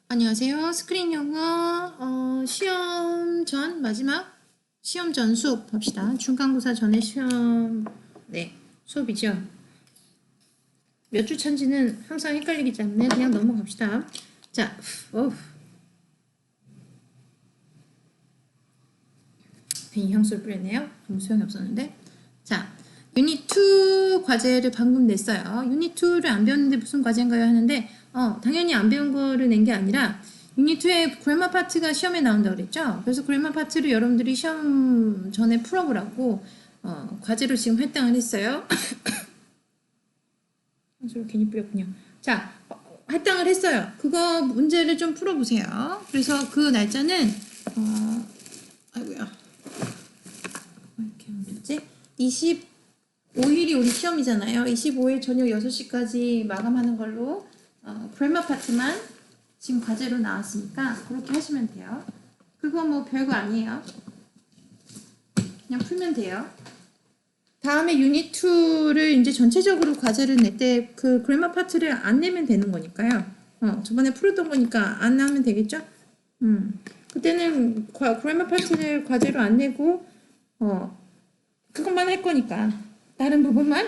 안녕하세요. 스크린 영어 시험 전 마지막 시험 전 수업 합시다. 중간고사 전에 시험 수업이죠. 몇 주 차인지는 항상 헷갈리기 때문에 그냥 넘어갑시다. 자, 괜히 향수를 뿌렸네요. 아무 소용이 없었는데. 자, 유닛 2 과제를 방금 냈어요. 유닛 2를 안 배웠는데 무슨 과제인가요? 하는데 당연히 안 배운 거를 낸 게 아니라 유닛 2의 그래머 파트가 시험에 나온다고 그랬죠. 그래서 그래머 파트를 여러분들이 시험 전에 풀어보라고 과제로 지금 할당을 했어요. 향수를 괜히 뿌렸군요. 자, 할당을 했어요. 그거 문제를 좀 풀어보세요. 그래서 그 날짜는 아이고야. 이렇게 어딨지? 25일이 우리 시험이잖아요. 25일 저녁 6시까지 마감하는 걸로 그래머 파트만 지금 과제로 나왔으니까 그렇게 하시면 돼요. 그거 뭐 별거 아니에요. 그냥 풀면 돼요. 다음에 유닛 2를 이제 전체적으로 과제를 낼 때 그 그래머 파트를 안 내면 되는 거니까요. 저번에 풀었던 거니까 안 하면 되겠죠? 그때는 그래머 파트를 과제로 안 내고 그것만 할 거니까 다른 부분만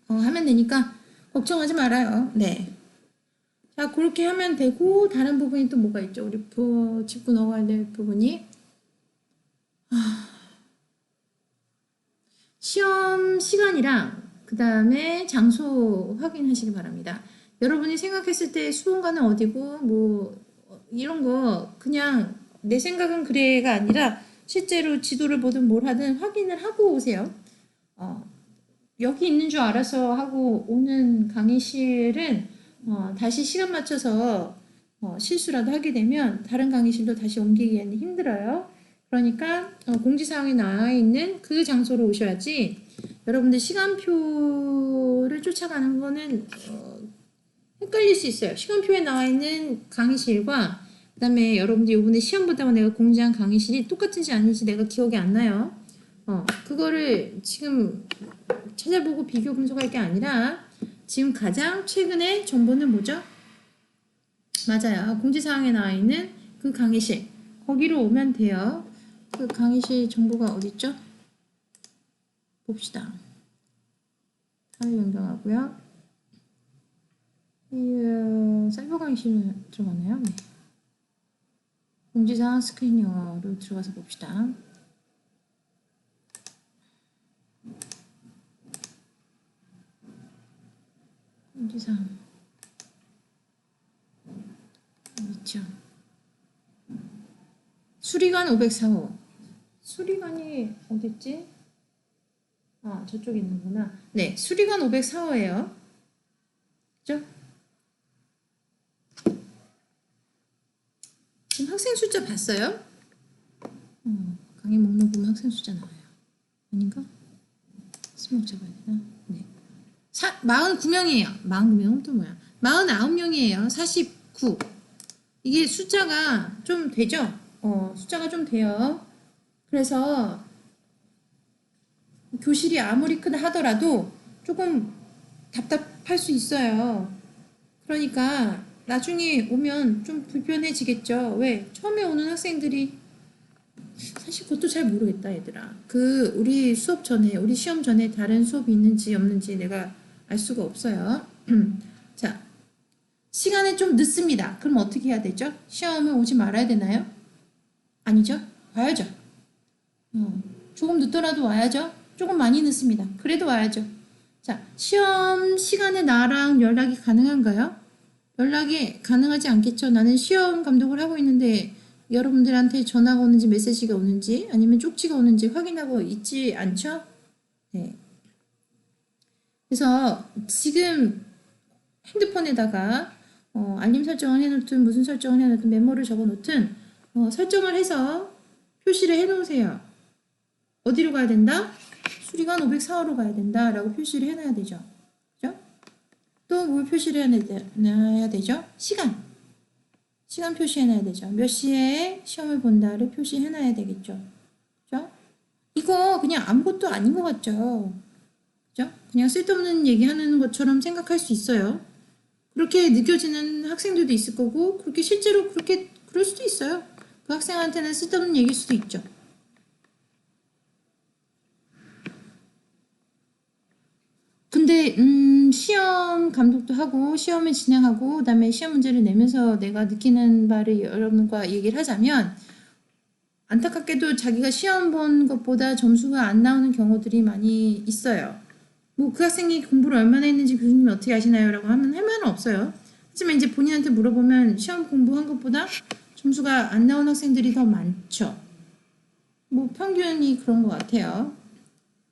하면 되니까 걱정하지 말아요. 네. 자, 그렇게 하면 되고 다른 부분이 또 뭐가 있죠? 우리 짚고 넘어가야 될 부분이 시험 시간이랑 그 다음에 장소 확인하시기 바랍니다. 여러분이 생각했을 때 수험관은 어디고 뭐 이런 거 그냥 내 생각은 그래가 아니라 실제로 지도를 보든 뭘 하든 확인을 하고 오세요. 여기 있는 줄 알아서 하고 오는 강의실은 다시 시간 맞춰서 실수라도 하게 되면 다른 강의실로 다시 옮기기에는 힘들어요. 그러니까 공지사항에 나와 있는 그 장소로 오셔야지 여러분들 시간표를 쫓아가는 거는 헷갈릴 수 있어요. 시간표에 나와 있는 강의실과 그 다음에 여러분들 이번에 시험 보다가 내가 공지한 강의실이 똑같은지 아닌지 내가 기억이 안 나요. 그거를 지금 찾아보고 비교 분석할 게 아니라 지금 가장 최근에 정보는 뭐죠? 맞아요. 공지사항에 나와 있는 그 강의실 거기로 오면 돼요. 그 강의실 정보가 어딨죠? 봅시다. 파일 변경하고요. 사이버 강의실 들어가나요? 네. 공지사항 스크린 영어로 들어가서 봅시다. 공지사항 있죠. 수리관 504호. 수리관이 어딨지? 저쪽에 있는구나. 네, 수리관 504호예요. 그죠? 지금 학생 숫자 봤어요? 강의 목록 보면 학생 숫자 나와요. 아닌가? 스목 잡아야 되나? 네. 49명이에요. 49명은 또 뭐야? 49명이에요. 49. 이게 숫자가 좀 되죠? 숫자가 좀 돼요. 그래서 교실이 아무리 크다 하더라도 조금 답답할 수 있어요. 그러니까 나중에 오면 좀 불편해지겠죠. 왜? 처음에 오는 학생들이 사실 그것도 잘 모르겠다, 얘들아. 우리 수업 전에, 우리 시험 전에 다른 수업이 있는지 없는지 내가 알 수가 없어요. 자, 시간이 좀 늦습니다. 그럼 어떻게 해야 되죠? 시험에 오지 말아야 되나요? 아니죠? 와야죠. 조금 늦더라도 와야죠. 조금 많이 늦습니다. 그래도 와야죠. 자, 시험 시간에 나랑 연락이 가능한가요? 연락이 가능하지 않겠죠. 나는 시험 감독을 하고 있는데 여러분들한테 전화가 오는지 메시지가 오는지 아니면 쪽지가 오는지 확인하고 있지 않죠? 네. 그래서 지금 핸드폰에다가 알림 설정을 해놓든 무슨 설정을 해놓든 메모를 적어놓든 설정을 해서 표시를 해놓으세요. 어디로 가야 된다? 수리관 504호로 가야 된다 라고 표시를 해놔야 되죠. 그죠? 또 뭘 표시를 해놔야 되죠? 시간 표시해놔야 되죠. 몇 시에 시험을 본다를 표시해놔야 되겠죠. 그죠? 이거 그냥 아무것도 아닌 것 같죠. 그죠? 그냥 쓸데없는 얘기하는 것처럼 생각할 수 있어요. 그렇게 느껴지는 학생들도 있을 거고 그렇게 실제로 그렇게 그럴 수도 있어요. 그 학생한테는 쓸데없는 얘기일 수도 있죠. 근데 시험 감독도 하고 시험을 진행하고 그다음에 시험 문제를 내면서 내가 느끼는 바를 여러분과 얘기를 하자면 안타깝게도 자기가 시험 본 것보다 점수가 안 나오는 경우들이 많이 있어요. 뭐 그 학생이 공부를 얼마나 했는지 교수님이 어떻게 아시나요? 라고 하면 할 말은 없어요. 하지만 이제 본인한테 물어보면 시험 공부한 것보다 점수가 안 나온 학생들이 더 많죠. 뭐 평균이 그런 것 같아요.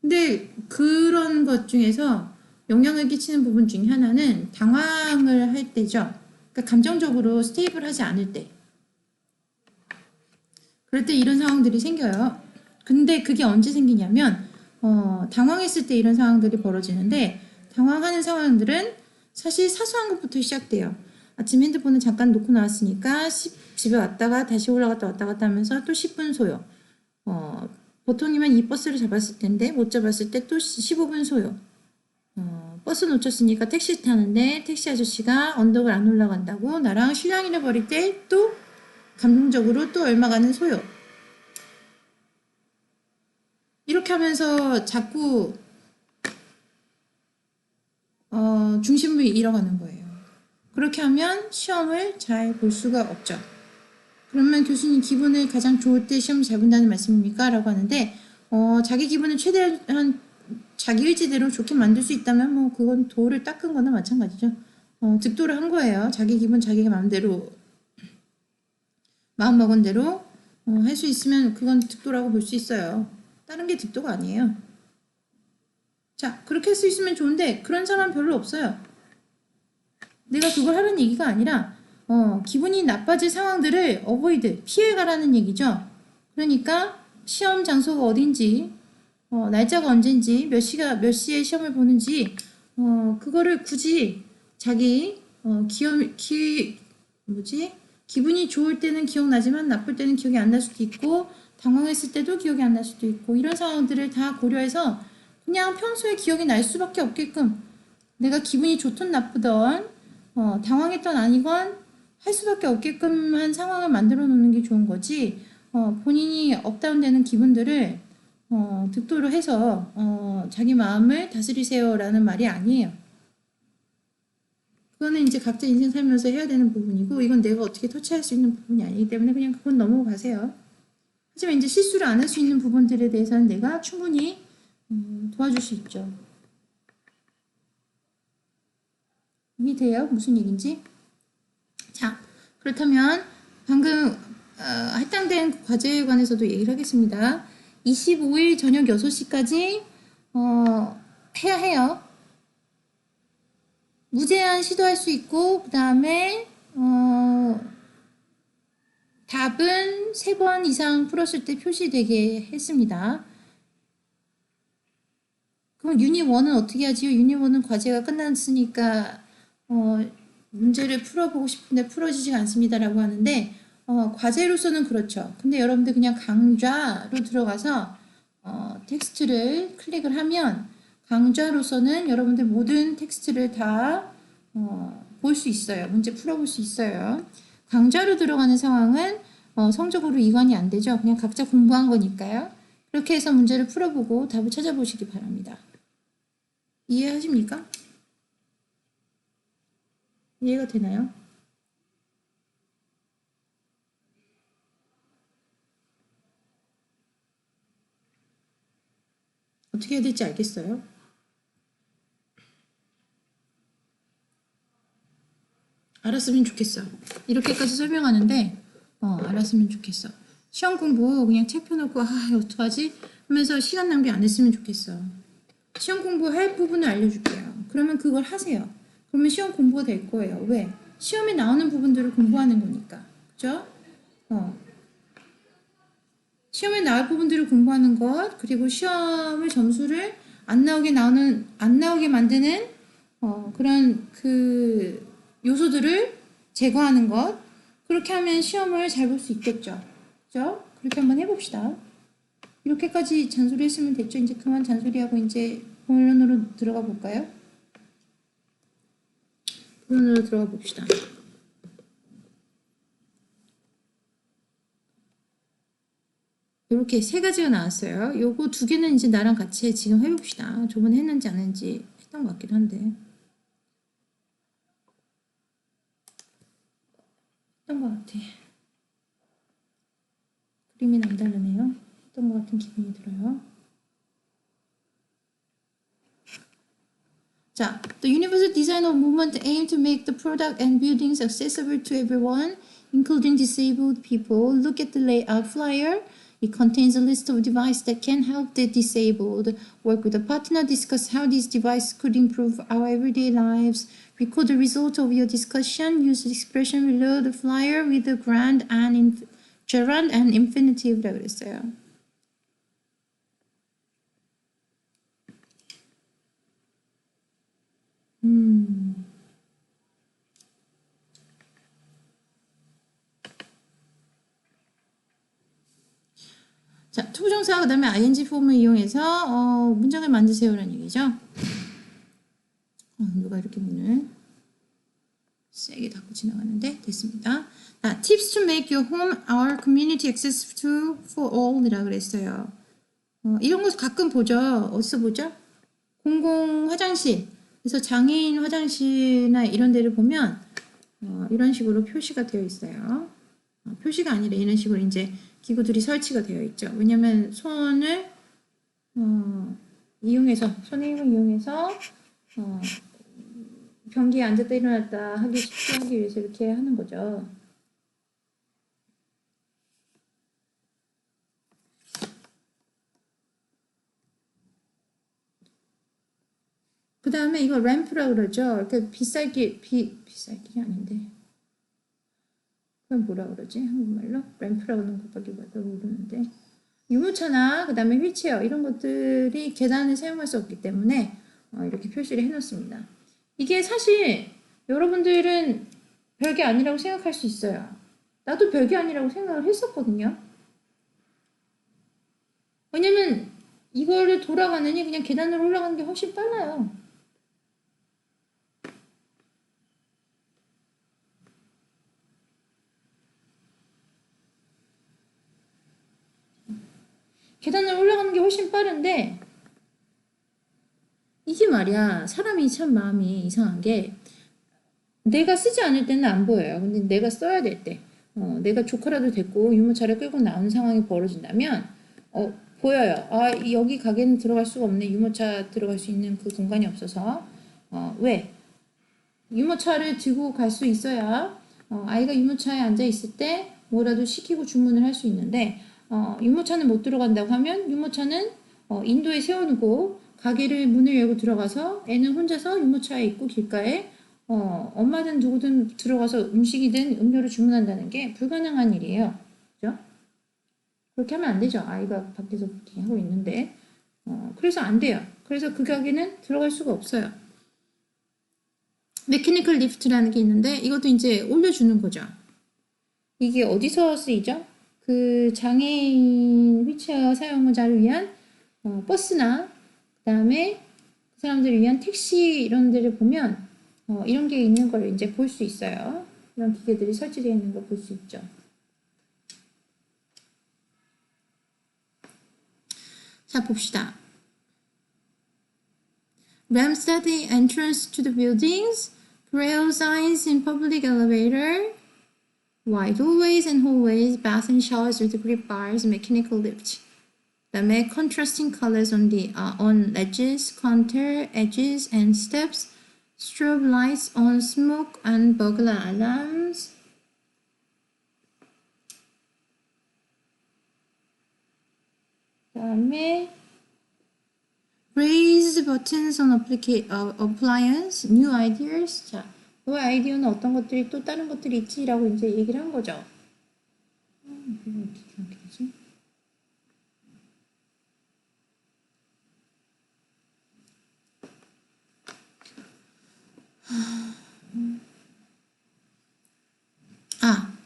근데 그런 것 중에서 영향을 끼치는 부분 중에 하나는 당황을 할 때죠. 그러니까 감정적으로 스테이블하지 않을 때. 그럴 때 이런 상황들이 생겨요. 근데 그게 언제 생기냐면 당황했을 때 이런 상황들이 벌어지는데 당황하는 상황들은 사실 사소한 것부터 시작돼요. 아침 핸드폰을 잠깐 놓고 나왔으니까 집에 왔다가 다시 올라갔다 왔다 갔다 하면서 또 10분 소요. 보통이면 이 버스를 잡았을 텐데 못 잡았을 때 또 15분 소요. 버스 놓쳤으니까 택시 타는데 택시 아저씨가 언덕을 안 올라간다고 나랑 실랑이를 벌일 때 또 감정적으로 또 얼마 가는 소요. 이렇게 하면서 자꾸 중심을 잃어가는 거예요. 그렇게 하면 시험을 잘 볼 수가 없죠. 그러면 교수님 기분을 가장 좋을 때 시험을 잘 본다는 말씀입니까? 라고 하는데 자기 기분을 최대한 자기 의지대로 좋게 만들 수 있다면 뭐 그건 도를 닦은 거나 마찬가지죠. 득도를 한 거예요. 자기 기분 자기가 마음대로 마음먹은 대로 할 수 있으면 그건 득도라고 볼 수 있어요. 다른 게 득도가 아니에요. 자, 그렇게 할 수 있으면 좋은데 그런 사람 별로 없어요. 내가 그걸 하는 얘기가 아니라 기분이 나빠질 상황들을 어보이드, 피해가라는 얘기죠. 그러니까 시험 장소가 어딘지, 날짜가 언젠지, 몇 시에 시험을 보는지, 그거를 굳이 자기 기분이 좋을 때는 기억나지만 나쁠 때는 기억이 안 날 수도 있고 당황했을 때도 기억이 안 날 수도 있고 이런 상황들을 다 고려해서 그냥 평소에 기억이 날 수밖에 없게끔 내가 기분이 좋든 나쁘든 당황했던 아니건 할 수밖에 없게끔 한 상황을 만들어 놓는 게 좋은 거지 본인이 업다운되는 기분들을 득도를 해서 자기 마음을 다스리세요라는 말이 아니에요. 그거는 이제 각자 인생 살면서 해야 되는 부분이고 이건 내가 어떻게 터치할 수 있는 부분이 아니기 때문에 그냥 그건 넘어가세요. 하지만 이제 실수를 안 할 수 있는 부분들에 대해서는 내가 충분히 도와줄 수 있죠. 이해돼요? 무슨 얘기인지? 자, 그렇다면 방금 할당된 과제에 관해서도 얘기를 하겠습니다. 25일 저녁 6시까지 해야 해요. 무제한 시도할 수 있고 그 다음에 답은 3번 이상 풀었을 때 표시되게 했습니다. 그럼 유닛 1은 어떻게 하지요? 유닛 1은 과제가 끝났으니까 문제를 풀어보고 싶은데 풀어지지가 않습니다라고 하는데 과제로서는 그렇죠. 근데 여러분들 그냥 강좌로 들어가서 텍스트를 클릭을 하면 강좌로서는 여러분들 모든 텍스트를 다 볼 수 있어요. 문제 풀어볼 수 있어요. 강좌로 들어가는 상황은 성적으로 이관이 안 되죠. 그냥 각자 공부한 거니까요. 그렇게 해서 문제를 풀어보고 답을 찾아보시기 바랍니다. 이해하십니까? 이해가 되나요? 어떻게 해야 될지 알겠어요? 알았으면 좋겠어. 이렇게까지 설명하는데 알았으면 좋겠어. 시험 공부 그냥 책 펴놓고 어떡하지? 하면서 시간 낭비 안 했으면 좋겠어. 시험 공부할 부분을 알려줄게요. 그러면 그걸 하세요. 그러면 시험 공부가 될 거예요. 왜? 시험에 나오는 부분들을 공부하는 거니까. 그죠? 시험에 나올 부분들을 공부하는 것, 그리고 시험의 점수를 안 나오게 만드는 그런 그 요소들을 제거하는 것. 그렇게 하면 시험을 잘 볼 수 있겠죠. 그죠? 그렇게 한번 해봅시다. 이렇게까지 잔소리 했으면 됐죠. 이제 그만 잔소리하고 이제 본론으로 들어가 볼까요? 부분으로 들어가 봅시다. 이렇게 세 가지가 나왔어요. 요거 두 개는 이제 나랑 같이 지금 해봅시다. 저번에 했는지 안 했는지 했던 것 같기도 한데. 했던 것 같아. 그림이 남다르네요. 했던 것 같은 기분이 들어요. 자, the universal design of movement aim to make the product and buildings accessible to everyone, including disabled people. Look at the layout flyer. It contains a list of devices that can help the disabled. Work with a partner, discuss how these devices could improve our everyday lives. Record the result of your discussion. Use the expression below the flyer with the gerund and infinitive. 그랬어요. 자, 투부정사 그다음에 ing 폼을 이용해서 문장을 만드세요라는 얘기죠. 누가 이렇게 문을 세게 닫고 지나가는데 됐습니다. 자, tips to make your home our community accessible for all이라 그랬어요. 이런 거 가끔 보죠. 어디서 보죠? 공공 화장실. 그래서 장애인 화장실이나 이런 데를 보면 이런 식으로 표시가 되어 있어요. 표시가 아니라 이런 식으로 이제 기구들이 설치가 되어 있죠. 왜냐면 손을 이용해서 손의 힘을 이용해서 변기에 앉았다 일어났다 하기 쉽게 하기 위해서 이렇게 하는 거죠. 그 다음에 이거 램프라고 그러죠. 이렇게 비쌀길이 아닌데 그건 뭐라 그러지? 한국말로? 램프라고는 것밖에 모르는데 유모차나 그 다음에 휠체어 이런 것들이 계단을 사용할 수 없기 때문에 이렇게 표시를 해놓습니다. 이게 사실 여러분들은 별게 아니라고 생각할 수 있어요. 나도 별게 아니라고 생각을 했었거든요. 왜냐면 이거를 돌아가느니 그냥 계단으로 올라가는 게 훨씬 빨라요. 계단을 올라가는 게 훨씬 빠른데 이게 말이야 사람이 참 마음이 이상한 게 내가 쓰지 않을 때는 안 보여요. 근데 내가 써야 될 때 내가 조카라도 됐고 유모차를 끌고 나오는 상황이 벌어진다면 보여요. 아 여기 가게는 들어갈 수가 없네. 유모차 들어갈 수 있는 그 공간이 없어서 왜? 유모차를 들고 갈 수 있어야 아이가 유모차에 앉아 있을 때 뭐라도 시키고 주문을 할 수 있는데 유모차는 못 들어간다고 하면 유모차는 인도에 세워놓고 가게를 문을 열고 들어가서 애는 혼자서 유모차에 있고 길가에 엄마든 누구든 들어가서 음식이든 음료를 주문한다는 게 불가능한 일이에요. 그죠? 그렇게 하면 안 되죠. 아이가 밖에서 그렇게 하고 있는데 그래서 안 돼요. 그래서 그 가게는 들어갈 수가 없어요. 메커니컬 리프트라는 게 있는데 이것도 이제 올려주는 거죠. 이게 어디서 쓰이죠? 그 장애인 휠체어 사용자를 위한 버스나 그 다음에 그 사람들을 위한 택시 이런 데를 보면 이런 게 있는 걸 이제 볼 수 있어요. 이런 기계들이 설치되어 있는 걸 볼 수 있죠. 자 봅시다. Ramps at the entrance to the buildings, braille signs in public elevator, wide doorways and hallways, bath and showers with grip bars, mechanical lift. 그다음에 contrasting colors on ledges, counter, edges, and steps, strobe lights on smoke and burglar alarms. 그다음에 raised buttons on appliance, new ideas. 자, 그 아이디어는 어떤 것들이 또 다른 것들이 있지라고 이제 얘기를 한 거죠. 이거 어떻게 하게 되지?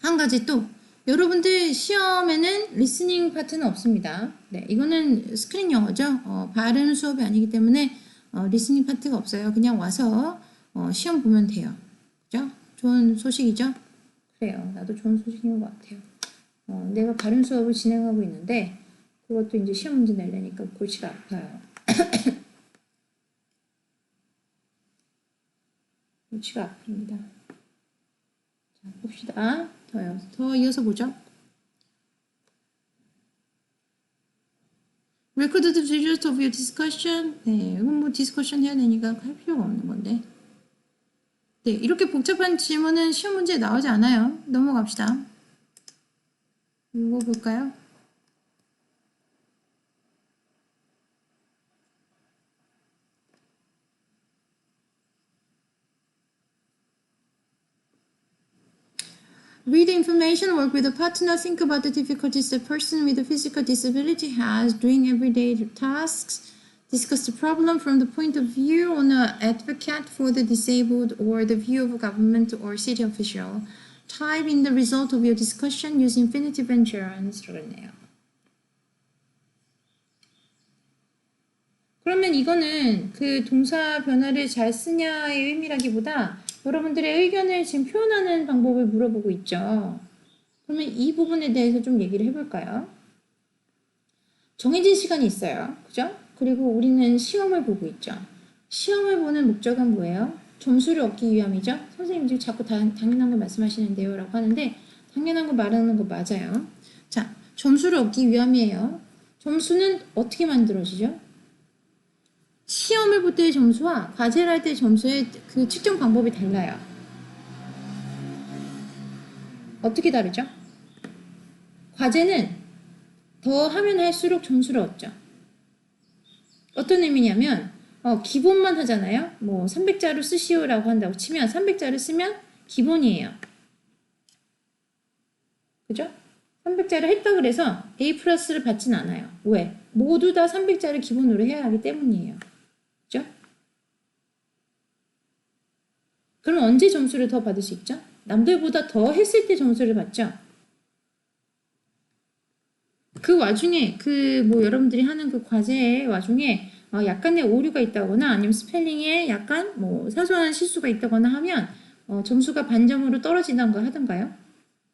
한 가지 또 여러분들 시험에는 리스닝 파트는 없습니다. 네, 이거는 스크린 영어죠. 발음 수업이 아니기 때문에 리스닝 파트가 없어요. 그냥 와서 시험 보면 돼요. 좋은 소식이죠? 그래요. 나도 좋은 소식인 것 같아요. 내가 발음 수업을 진행하고 있는데 그것도 이제 시험 문제 내려니까 골치가 아파요. 골치가 아픕니다. 자, 봅시다. 더 이어서 보죠. Record the results of your discussion. 네, 이건 뭐 디스커션 해야 되니까 할 필요가 없는 건데. 네, 이렇게 복잡한 질문은 시험 문제에 나오지 않아요. 넘어갑시다. 이거 볼까요? Read the information, work with a partner, think about the difficulties a person with a physical disability has doing everyday tasks, discuss the problem from the point of view of an advocate for the disabled or the view of a government or city official. Type in the result of your discussion using infinitive and gerunds라고 했네요. 그러면 이거는 그 동사 변화를 잘 쓰냐의 의미라기보다 여러분들의 의견을 지금 표현하는 방법을 물어보고 있죠. 그러면 이 부분에 대해서 좀 얘기를 해볼까요? 정해진 시간이 있어요. 그죠? 그리고 우리는 시험을 보고 있죠. 시험을 보는 목적은 뭐예요? 점수를 얻기 위함이죠. 선생님 지금 자꾸 당연한 걸 말씀하시는데요 라고 하는데 당연한 거 말하는 거 맞아요. 자, 점수를 얻기 위함이에요. 점수는 어떻게 만들어지죠? 시험을 볼 때의 점수와 과제를 할 때의 점수의 그 측정 방법이 달라요. 어떻게 다르죠? 과제는 더 하면 할수록 점수를 얻죠. 어떤 의미냐면 기본만 하잖아요. 뭐 300자로 쓰시오라고 한다고 치면 300자를 쓰면 기본이에요. 그죠? 300자를 했다 그래서 A 플러스를 받진 않아요. 왜? 모두 다 300자를 기본으로 해야 하기 때문이에요. 그죠? 그럼 언제 점수를 더 받을 수 있죠? 남들보다 더 했을 때 점수를 받죠? 그 와중에 여러분들이 하는 그 과제의 와중에 약간의 오류가 있다거나 아니면 스펠링에 약간 뭐 사소한 실수가 있다거나 하면 점수가 반점으로 떨어지던가 하던가요?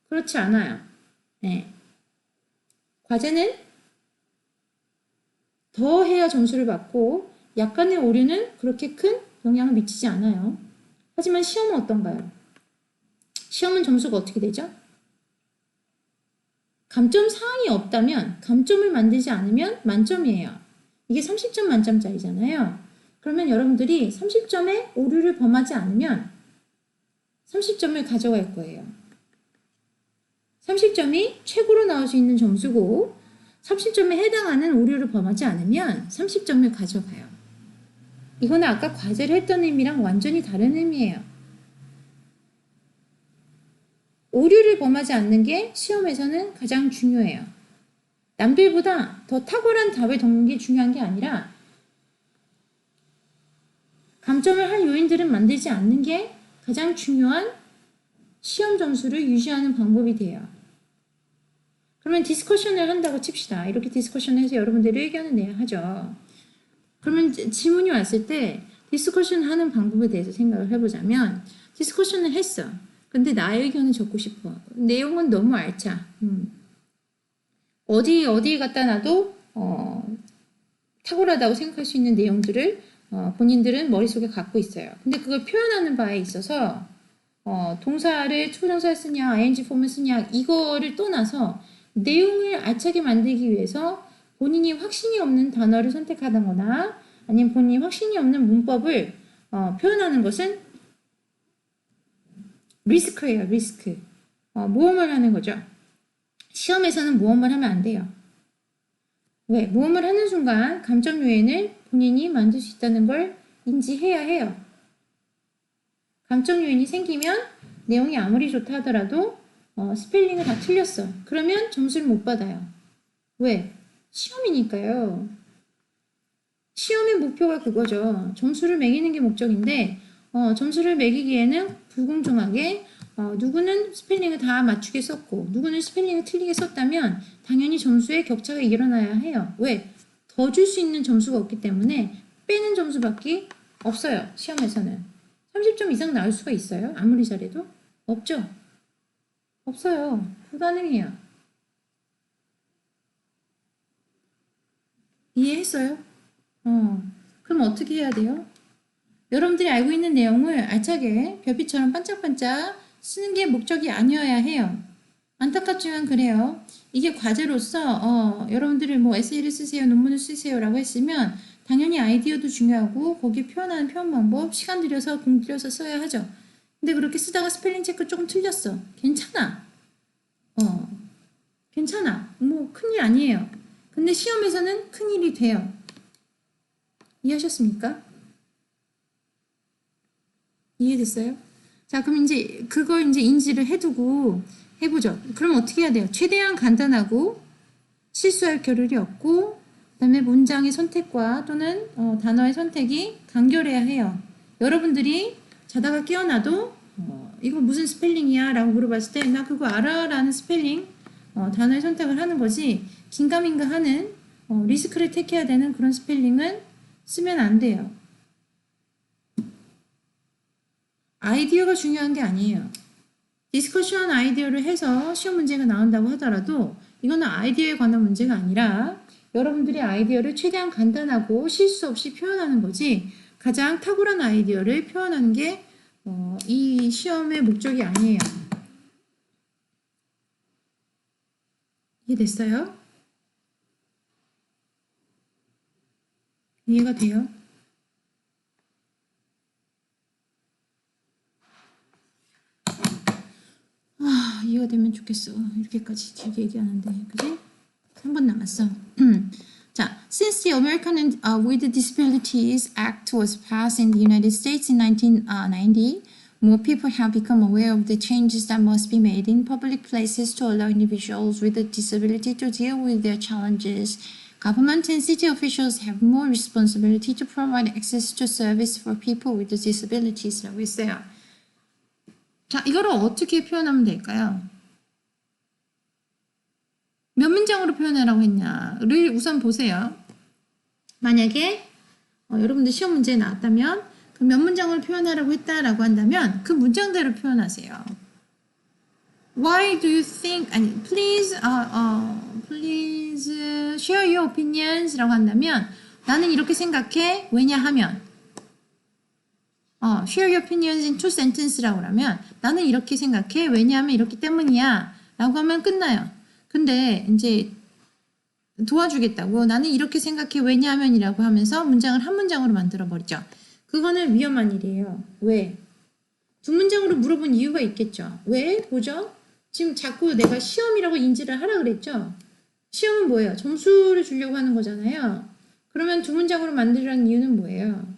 그렇지 않아요. 네. 과제는 더 해야 점수를 받고 약간의 오류는 그렇게 큰 영향을 미치지 않아요. 하지만 시험은 어떤가요? 시험은 점수가 어떻게 되죠? 감점 사항이 없다면, 감점을 만들지 않으면 만점이에요. 이게 30점 만점짜리잖아요. 그러면 여러분들이 30점에 오류를 범하지 않으면 30점을 가져갈 거예요. 30점이 최고로 나올 수 있는 점수고 30점에 해당하는 오류를 범하지 않으면 30점을 가져가요. 이거는 아까 과제를 했던 의미랑 완전히 다른 의미예요. 오류를 범하지 않는 게 시험에서는 가장 중요해요. 남들보다 더 탁월한 답을 적는 게 중요한 게 아니라 감점을 할 요인들은 만들지 않는 게 가장 중요한 시험 점수를 유지하는 방법이 돼요. 그러면 디스커션을 한다고 칩시다. 이렇게 디스커션을 해서 여러분들의 의견을 내야 하죠. 그러면 질문이 왔을 때 디스커션 하는 방법에 대해서 생각을 해보자면 디스커션을 했어. 근데 나의 의견을 적고 싶어. 내용은 너무 알차. 어디에 갖다 놔도 탁월하다고 생각할 수 있는 내용들을 본인들은 머릿속에 갖고 있어요. 근데 그걸 표현하는 바에 있어서 동사를 투부정사를 쓰냐 ing 폼을 쓰냐 이거를 떠나서 내용을 알차게 만들기 위해서 본인이 확신이 없는 단어를 선택하거나 아니면 본인이 확신이 없는 문법을 표현하는 것은 리스크예요. 리스크. 모험을 하는 거죠. 시험에서는 모험을 하면 안 돼요. 왜? 모험을 하는 순간 감점 요인을 본인이 만들 수 있다는 걸 인지해야 해요. 감점 요인이 생기면 내용이 아무리 좋다 하더라도 스펠링을 다 틀렸어. 그러면 점수를 못 받아요. 왜? 시험이니까요. 시험의 목표가 그거죠. 점수를 매기는 게 목적인데 점수를 매기기에는 불공정하게 누구는 스펠링을 다 맞추게 썼고 누구는 스펠링을 틀리게 썼다면 당연히 점수에 격차가 일어나야 해요. 왜? 더 줄 수 있는 점수가 없기 때문에 빼는 점수밖에 없어요. 시험에서는. 30점 이상 나올 수가 있어요. 아무리 잘해도. 없죠? 없어요. 불가능해요. 이해했어요? 그럼 어떻게 해야 돼요? 여러분들이 알고 있는 내용을 알차게 별빛처럼 반짝반짝 쓰는 게 목적이 아니어야 해요. 안타깝지만 그래요. 이게 과제로서 여러분들이 뭐 에세이를 쓰세요, 논문을 쓰세요라고 했으면 당연히 아이디어도 중요하고 거기 표현하는 표현 방법 시간 들여서 공 들여서 써야 하죠. 근데 그렇게 쓰다가 스펠링 체크 조금 틀렸어. 괜찮아. 괜찮아. 뭐 큰일 아니에요. 근데 시험에서는 큰일이 돼요. 이해하셨습니까? 이해됐어요? 자, 그럼 이제 그걸 이제 인지를 해두고 해보죠. 그럼 어떻게 해야 돼요? 최대한 간단하고 실수할 겨를이 없고 그다음에 문장의 선택과 또는 단어의 선택이 간결해야 해요. 여러분들이 자다가 깨어나도 이거 무슨 스펠링이야? 라고 물어봤을 때 나 그거 알아? 라는 스펠링 단어의 선택을 하는 거지 긴가민가 하는 리스크를 택해야 되는 그런 스펠링은 쓰면 안 돼요. 아이디어가 중요한 게 아니에요. 디스커션 아이디어를 해서 시험 문제가 나온다고 하더라도 이거는 아이디어에 관한 문제가 아니라 여러분들이 아이디어를 최대한 간단하고 실수 없이 표현하는 거지 가장 탁월한 아이디어를 표현하는 게 이 시험의 목적이 아니에요. 이해됐어요? 이해가 돼요? 이해가 되면 좋겠어. 이렇게까지 길게 얘기하는데, 그지? 3분 남았어. 자, since the American with Disabilities Act was passed in the United States in 1990, more people have become aware of the changes that must be made in public places to allow individuals with a disability to deal with their challenges. Government and city officials have more responsibility to provide access to service for people with disabilities라고 했어요. 자, 이거를 어떻게 표현하면 될까요? 몇 문장으로 표현하라고 했냐를 우선 보세요. 만약에 여러분들 시험 문제에 나왔다면 그 몇 문장을 표현하라고 했다라고 한다면 그 문장대로 표현하세요. Why do you think? 아니, please share your opinions라고 한다면 나는 이렇게 생각해. 왜냐하면 share your opinions in two sentence라고 하면 나는 이렇게 생각해. 왜냐하면 이렇기 때문이야. 라고 하면 끝나요. 근데 이제 도와주겠다고 나는 이렇게 생각해. 왜냐하면이라고 하면서 문장을 한 문장으로 만들어 버리죠. 그거는 위험한 일이에요. 왜? 두 문장으로 물어본 이유가 있겠죠. 왜? 보죠. 지금 자꾸 내가 시험이라고 인지를 하라 그랬죠. 시험은 뭐예요? 점수를 주려고 하는 거잖아요. 그러면 두 문장으로 만들라는 이유는 뭐예요?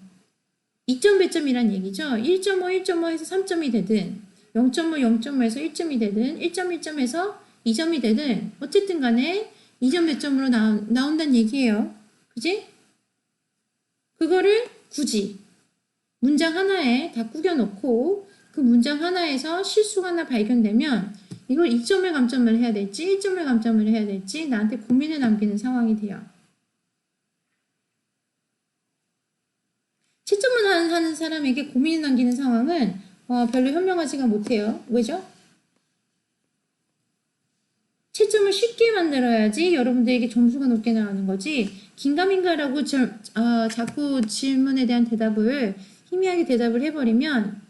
2점 배점이란 얘기죠. 1.5, 1.5 해서 3점이 되든 0.5, 0.5에서 1점이 되든 1점, 1점에서 2점이 되든 어쨌든 간에 2점 배점으로 나온다는 얘기예요. 그지? 그거를 굳이 문장 하나에 다 꾸겨놓고 그 문장 하나에서 실수가 하나 발견되면 이걸 2점을 감점을 해야 될지 1점을 감점을 해야 될지 나한테 고민을 남기는 상황이 돼요. 채점을 하는 사람에게 고민을 남기는 상황은 별로 현명하지가 못해요. 왜죠? 채점을 쉽게 만들어야지 여러분들에게 점수가 높게 나오는 거지 긴가민가라고 자꾸 질문에 대한 대답을 희미하게 대답을 해버리면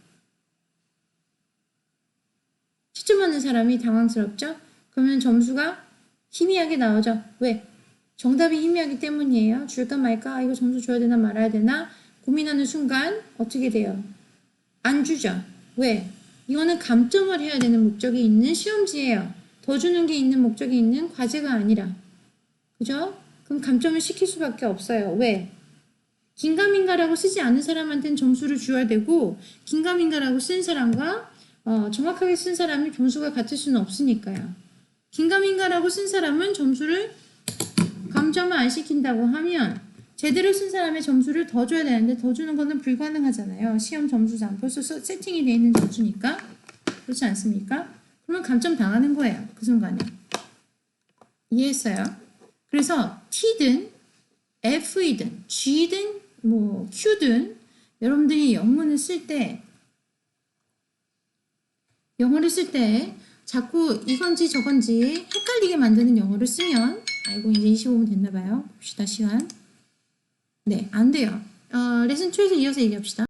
채점하는 사람이 당황스럽죠? 그러면 점수가 희미하게 나오죠. 왜? 정답이 희미하기 때문이에요. 줄까 말까? 이거 점수 줘야 되나 말아야 되나? 고민하는 순간 어떻게 돼요? 안 주죠. 왜? 이거는 감점을 해야 되는 목적이 있는 시험지예요. 더 주는 게 있는 목적이 있는 과제가 아니라. 그죠? 그럼 감점을 시킬 수밖에 없어요. 왜? 긴가민가라고 쓰지 않은 사람한테는 점수를 줘야 되고 긴가민가라고 쓴 사람과 정확하게 쓴 사람이 점수가 같을 수는 없으니까요. 긴가민가라고 쓴 사람은 점수를 감점을 안 시킨다고 하면 제대로 쓴 사람의 점수를 더 줘야 되는데 더 주는 거는 불가능하잖아요. 시험 점수상 벌써 세팅이 되어 있는 점수니까. 그렇지 않습니까? 그러면 감점 당하는 거예요. 그 순간에. 이해했어요? 그래서 T든 F이든 G든 뭐 Q든 여러분들이 영문을 쓸 때 영어를 쓸 때 자꾸 이건지 저건지 헷갈리게 만드는 영어를 쓰면 아이고 이제 25분 됐나 봐요. 봅시다 시간. 네, 안 돼요. 레슨 2에서 이어서 얘기합시다.